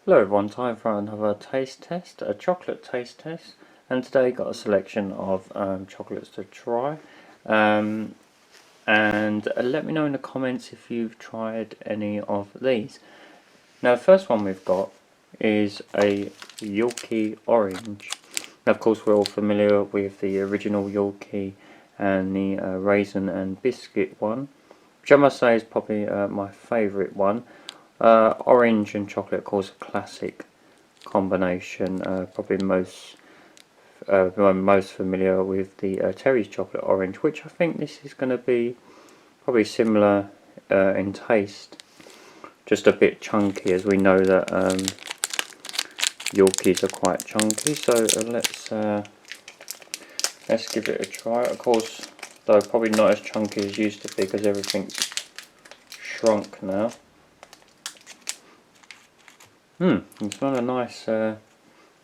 Hello everyone, time for another taste test, a chocolate taste test, and today got a selection of chocolates to try, and let me know in the comments if you've tried any of these. Now the first one we've got is a Yorkie Orange. Now, of course we're all familiar with the original Yorkie and the raisin and biscuit one, which I must say is probably my favourite one. Orange and chocolate, of course, a classic combination. Probably most familiar with the Terry's chocolate orange, which I think this is going to be probably similar in taste, just a bit chunky, as we know that Yorkies are quite chunky. So let's give it a try. Of course, though probably not as chunky as used to be because everything's shrunk now. It's not a nice, you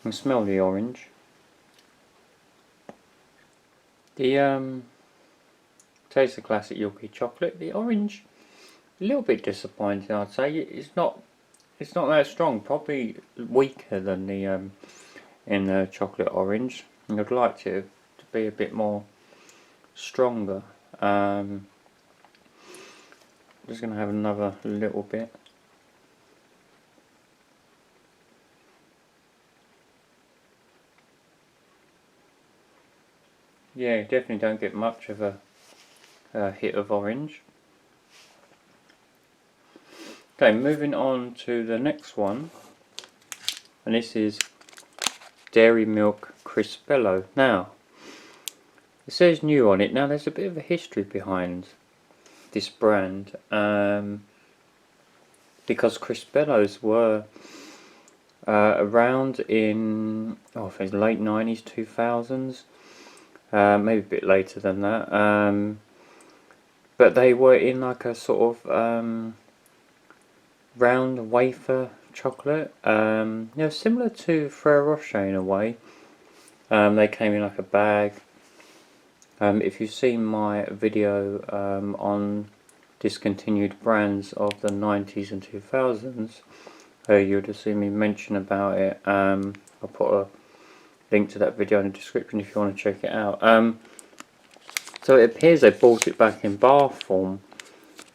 can smell the orange. The taste of classic Yorkie chocolate. The orange, a little bit disappointing, I'd say. It's not that strong. Probably weaker than the in the chocolate orange. I'd like it to be a bit more stronger. Just gonna have another little bit. Yeah, definitely don't get much of a hit of orange. Okay, moving on to the next one, and this is Dairy Milk Crispello. Now, it says new on it. Now, there's a bit of a history behind this brand, because Crispellos were around in, I think late 90s, 2000s. Maybe a bit later than that, but they were in like a sort of round wafer chocolate, similar to Ferrero Rocher in a way. They came in like a bag. If you've seen my video on discontinued brands of the 90s and 2000s, you would have seen me mention about it. I'll put a link to that video in the description if you want to check it out. So it appears they brought it back in bar form.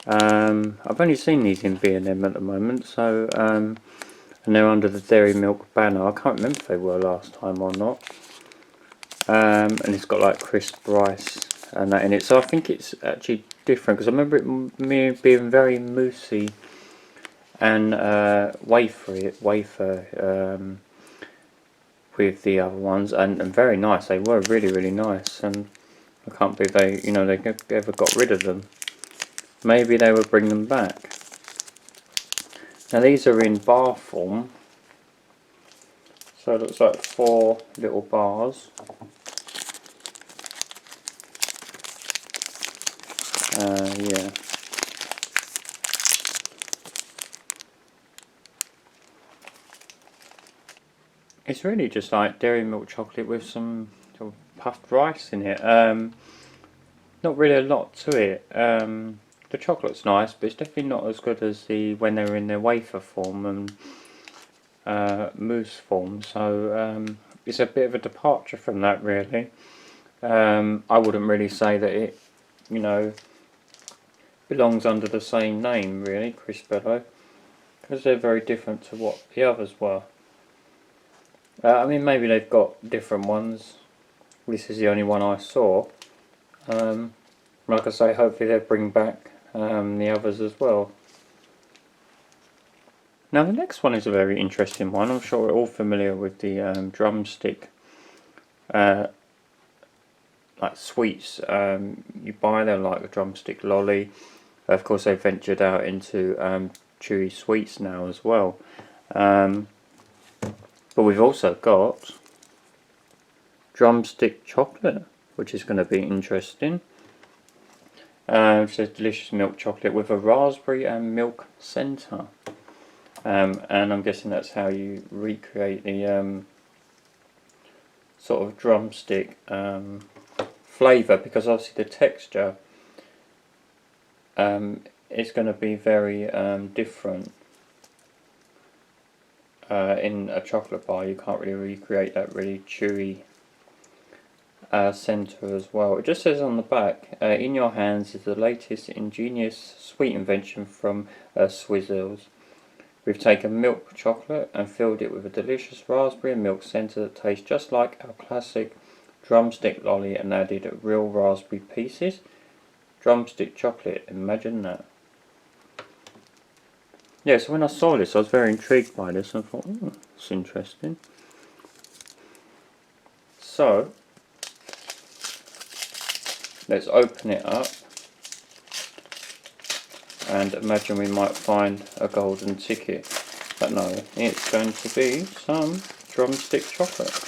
I've only seen these in B&M at the moment, so and they're under the Dairy Milk banner. I can't remember if they were last time or not. And it's got like crisp rice and that in it, so I think it's actually different, because I remember it being very moussey and wafer with the other ones, and very nice. They were really nice, and I can't believe they ever got rid of them. Maybe they will bring them back. Now these are in bar form, so it looks like 4 little bars. Yeah. It's really just like dairy milk chocolate with some sort of puffed rice in it. Not really a lot to it. The chocolate's nice, but it's definitely not as good as when they were in their wafer form and mousse form. So it's a bit of a departure from that, really. I wouldn't really say that it, belongs under the same name, really, Crispello, because they're very different to what the others were. I mean, maybe they've got different ones. This is the only one I saw. Like I say, hopefully they'll bring back the others as well. Now the next one is a very interesting one. I'm sure we're all familiar with the drumstick like sweets. You buy them like a drumstick lolly. Of course, they've ventured out into chewy sweets now as well. But we've also got Drumstick Chocolate, which is going to be interesting. It says delicious milk chocolate with a raspberry and milk centre. And I'm guessing that's how you recreate the sort of drumstick flavour, because obviously the texture is going to be very different. in a chocolate bar, you can't really recreate that really chewy centre as well. It just says on the back, in your hands is the latest ingenious sweet invention from Swizzles. We've taken milk chocolate and filled it with a delicious raspberry and milk centre that tastes just like our classic drumstick lolly and added real raspberry pieces. Drumstick chocolate, imagine that. Yeah, so when I saw this, I was very intrigued by this and I thought, it's interesting. So, let's open it up and imagine we might find a golden ticket. But no, it's going to be some drumstick chocolate.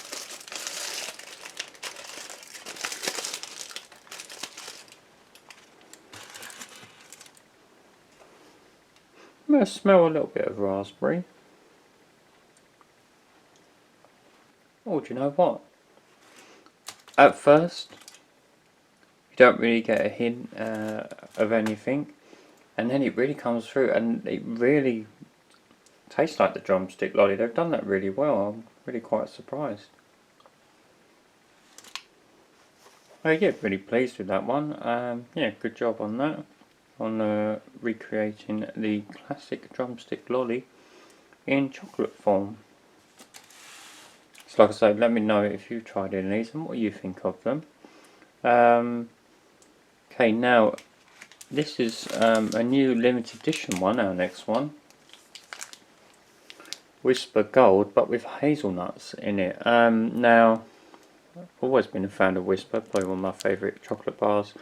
I'm going to smell a little bit of raspberry. Oh, do you know what? At first, you don't really get a hint of anything, and then it really comes through, and it really tastes like the drumstick lolly. They've done that really well. I'm really quite surprised. I get really pleased with that one. Yeah, good job on that. On recreating the classic drumstick lolly in chocolate form. So like I say, let me know if you've tried any of these and what you think of them. Okay, now this is a new limited edition one, our next one. Wispa Gold, but with hazelnuts in it. Now, I've always been a fan of Wispa, probably one of my favourite chocolate bars.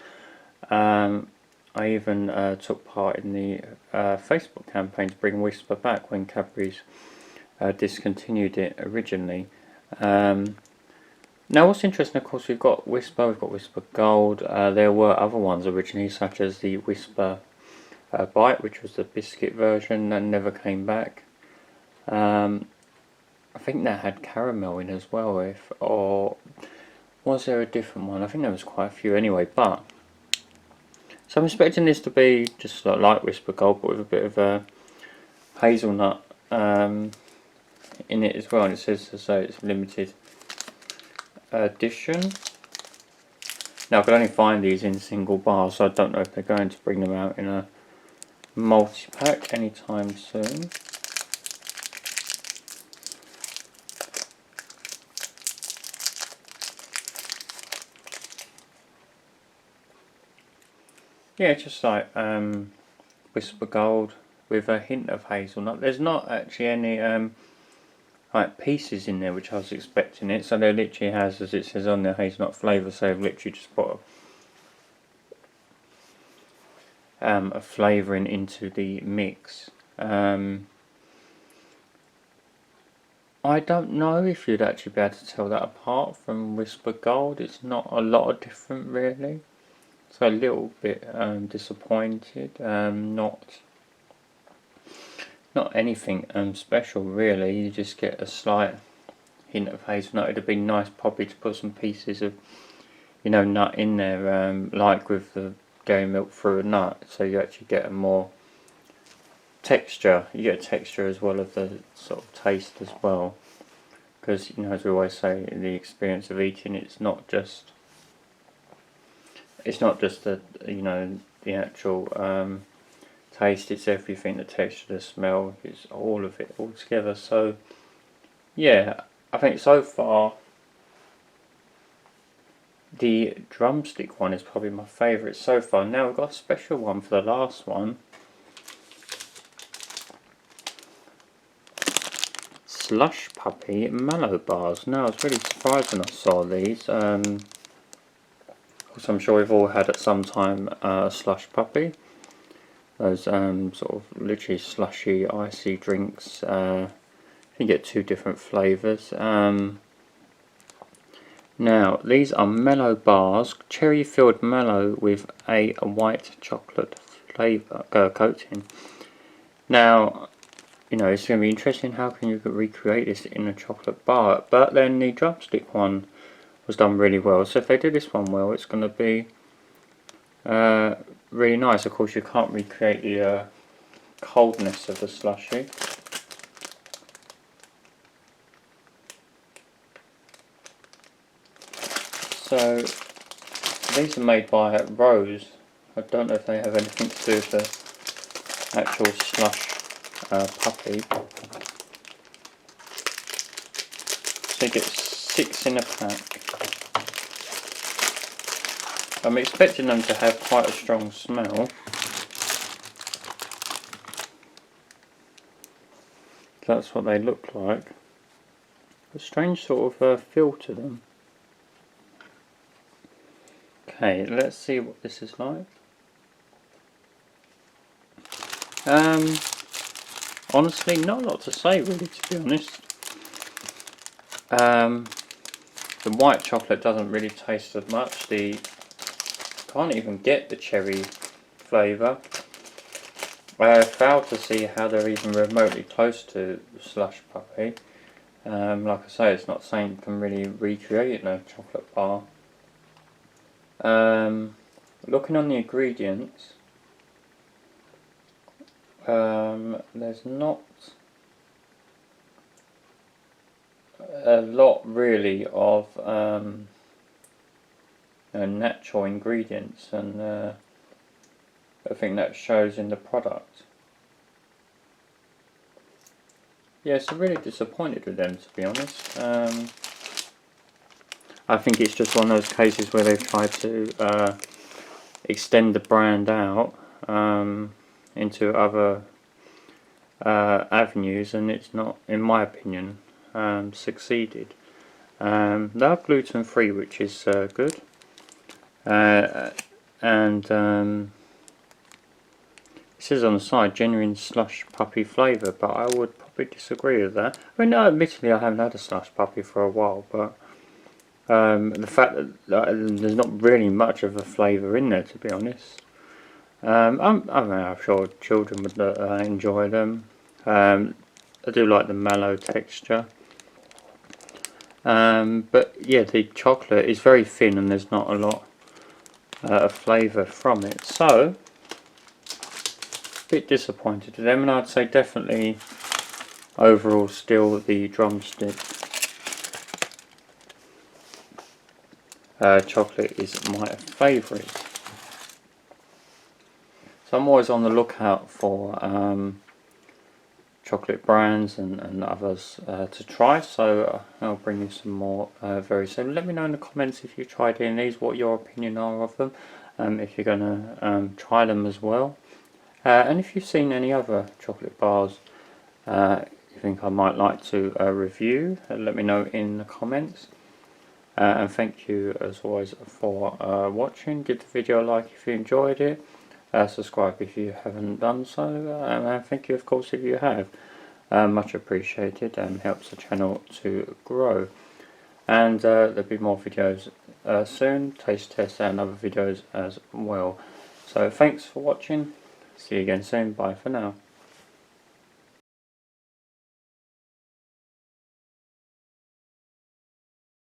I even took part in the Facebook campaign to bring Wispa back when Cadbury's discontinued it originally. Now what's interesting, of course, we've got Wispa Gold. There were other ones originally, such as the Wispa Bite, which was the biscuit version and never came back. I think that had caramel in as well, or was there a different one? I think there was quite a few anyway, but so I'm expecting this to be just like Wispa Gold, but with a bit of a hazelnut in it as well, and it says so it's limited edition. Now I can only find these in single bars, so I don't know if they're going to bring them out in a multi-pack anytime soon. Yeah, just like Wispa Gold with a hint of hazelnut. There's not actually any like pieces in there, which I was expecting it. So they literally has, as it says on the hazelnut flavour, so they've literally just put a flavouring into the mix. I don't know if you'd actually be able to tell that apart from Wispa Gold. It's not a lot of different really. So a little bit disappointed. Not anything special really. You just get a slight hint of hazelnut. It'd be nice probably to put some pieces of, you know, nut in there, like with the dairy milk through a nut. So you actually get a more texture. You get a texture as well as the sort of taste as well. Because, you know, as we always say, in the experience of eating, it's not just the, you know, the actual taste, it's everything, the texture, the smell, it's all of it all together. So yeah, I think so far the drumstick one is probably my favourite so far. Now we've got a special one for the last one. Slush Puppie Mallow bars. Now I was really surprised when I saw these. I'm sure we've all had at some time a slush puppy. Those sort of literally slushy, icy drinks. You get two different flavours. Now these are Mellow bars, cherry filled Mellow with a white chocolate flavour coating. Now, you know, it's going to be interesting how can you recreate this in a chocolate bar. But then the drumstick one was done really well, so if they do this one well, it's going to be really nice. Of course you can't recreate the coldness of the slushy, So these are made by Rose. I don't know if they have anything to do with the actual Slush puppy. So you get 6 in a pack. I'm expecting them to have quite a strong smell. That's what they look like. A strange sort of feel to them. Okay, let's see what this is like. Honestly, not a lot to say really, to be honest. The white chocolate doesn't really taste as much. Can't even get the cherry flavour. I fail to see how they're even remotely close to Slush Puppy. Like I say, it's not something you can really recreate in a chocolate bar. Looking on the ingredients, there's not a lot really of natural ingredients, and I think that shows in the product. Yeah, so really disappointed with them, to be honest. I think it's just one of those cases where they've tried to extend the brand out into other avenues, and it's not, in my opinion, succeeded. They are gluten free, which is good, and it says on the side genuine Slush Puppy flavour, but I would probably disagree with that. I mean, admittedly I haven't had a Slush Puppy for a while, but the fact that there's not really much of a flavour in there, to be honest. I'm sure children would enjoy them. I do like the mallow texture. But yeah, the chocolate is very thin and there's not a lot of flavour from it. So, a bit disappointed with them, and I'd say definitely overall still the Drumstick chocolate is my favourite. So I'm always on the lookout for chocolate brands and others to try, so I'll bring you some more very soon. Let me know in the comments if you've tried any of these, what your opinion are of them, if you're going to try them as well, and if you've seen any other chocolate bars you think I might like to review, let me know in the comments. And thank you as always for watching. Give the video a like if you enjoyed it. Subscribe if you haven't done so, and thank you of course if you have. Much appreciated, and helps the channel to grow. And there'll be more videos soon, taste tests and other videos as well. So thanks for watching, see you again soon, bye for now.